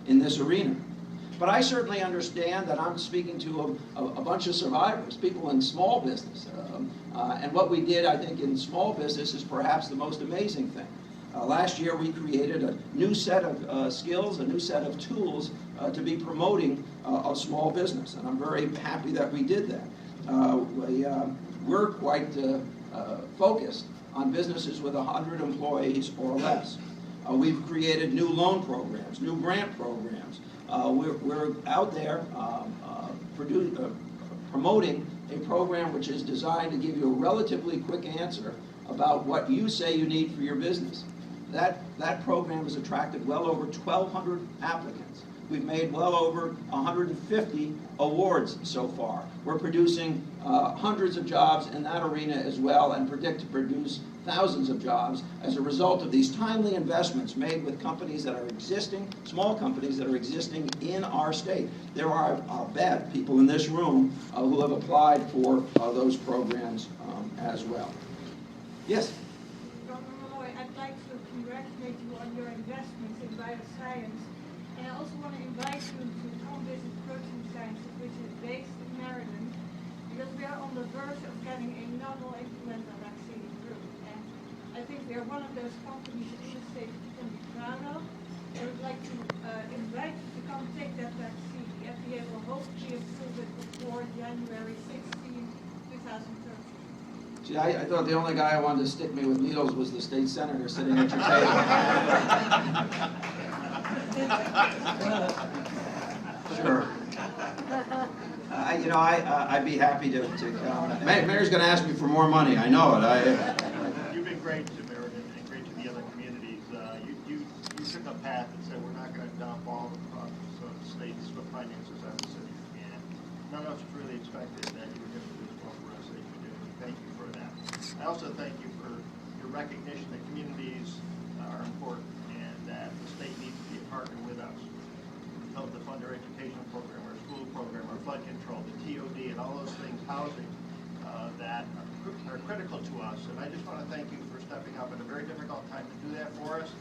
in this arena. But I certainly understand that I'm speaking to a bunch of survivors, people in small business. And what we did, I think, in small business is perhaps the most amazing thing. Last year we created a new set of skills, a new set of tools to be promoting of small business. And I'm very happy that we did that. We're quite focused on businesses with 100 employees or less. We've created new loan programs, new grant programs. We're out there promoting a program which is designed to give you a relatively quick answer about what you say you need for your business. That program has attracted well over 1,200 applicants. We've made well over 150 awards so far. We're producing hundreds of jobs in that arena as well, and predict to produce thousands of jobs as a result of these timely investments made with companies that are existing, small companies that are existing in our state. There are, I'll bet, people in this room who have applied for those programs as well. Yes? Dr. Malloy, I'd like to congratulate you on your investments in bioscience. And I also want to invite you to come visit Protein Sciences, which is based in Meriden, because we are on the verge of getting a novel influenza vaccine approved. And I think we are one of those companies in the state that you can be proud of. I would like to invite you to come take that vaccine. The FDA will hopefully approve it before January 16, 2013. See, I thought the only guy who wanted to stick me with needles was the state senator sitting at your table. Sure. I'd be happy to come. Mayor's going to ask me for more money. I know it. You've been great to Meriden and great to the other communities. You took a path and said we're not going to dump all the profits of the state's finances on the city. And none of us really expected that you were going to do as well for us as you did. Thank you for that. I also thank you for your recognition that communities are important and that the state needs to be a partner with us. Help to fund our educational program, our school program, our flood control, the TOD, and all those things, housing, that are critical to us. And I just want to thank you for stepping up at a very difficult time to do that for us.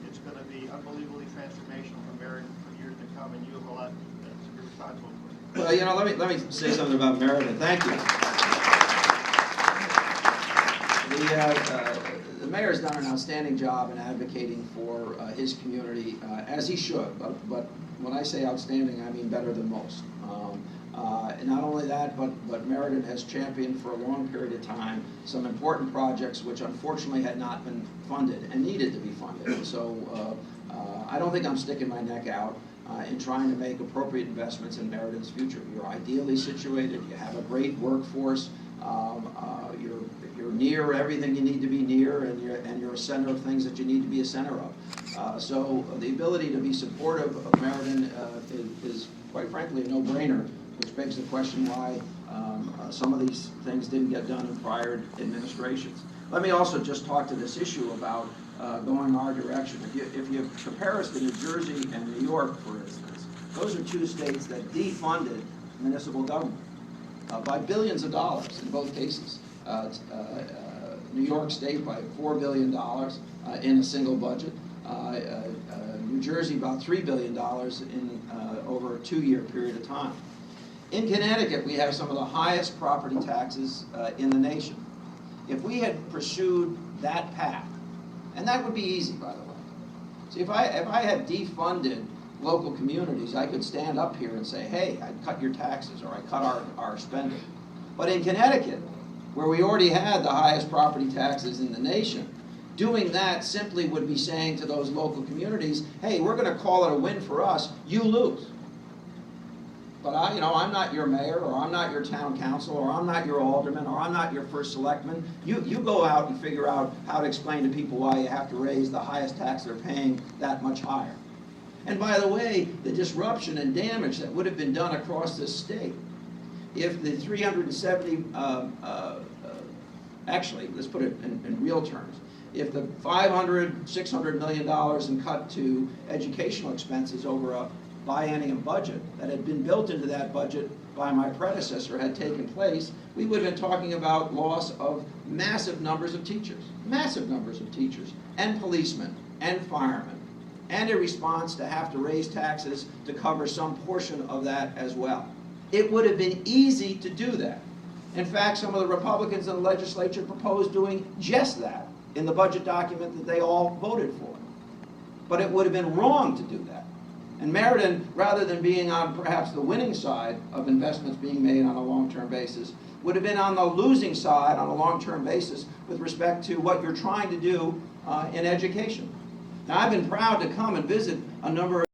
It's going to be unbelievably transformational for Meriden for years to come, and you have a lot that's responsible for. Well, let me say something about Meriden. Thank you. The mayor's done an outstanding job in advocating for his community, as he should. But when I say outstanding, I mean better than most. And not only that, but Meriden has championed for a long period of time some important projects which unfortunately had not been funded and needed to be funded. And so I don't think I'm sticking my neck out in trying to make appropriate investments in Meriden's future. You're ideally situated. You have a great workforce. You're near everything you need to be near, and you're a center of things that you need to be a center of. So the ability to be supportive of Meriden is quite frankly a no-brainer, which begs the question why some of these things didn't get done in prior administrations. Let me also just talk to this issue about going our direction. If you compare us to New Jersey and New York, for instance, those are two states that defunded municipal government by billions of dollars in both cases. New York State by $4 billion in a single budget. New Jersey about $3 billion in over a 2-year period of time. In Connecticut, we have some of the highest property taxes in the nation. If we had pursued that path, and that would be easy, by the way. See, if I had defunded local communities, I could stand up here and say, hey, I'd cut your taxes, or I cut our spending. But in Connecticut, where we already had the highest property taxes in the nation, doing that simply would be saying to those local communities, hey, we're going to call it a win for us, you lose. But I'm not your mayor, or I'm not your town council, or I'm not your alderman, or I'm not your first selectman. You go out and figure out how to explain to people why you have to raise the highest tax they're paying that much higher. And by the way, the disruption and damage that would have been done across this state, if the 370, actually, let's put it in real terms, if the $600 million in cut to educational expenses over a biennium budget that had been built into that budget by my predecessor had taken place, we would have been talking about loss of massive numbers of teachers, and policemen, and firemen, and a response to have to raise taxes to cover some portion of that as well. It would have been easy to do that. In fact, some of the Republicans in the legislature proposed doing just that in the budget document that they all voted for. But it would have been wrong to do that. And Meriden, rather than being on perhaps the winning side of investments being made on a long-term basis, would have been on the losing side on a long-term basis with respect to what you're trying to do in education. Now, I've been proud to come and visit a number of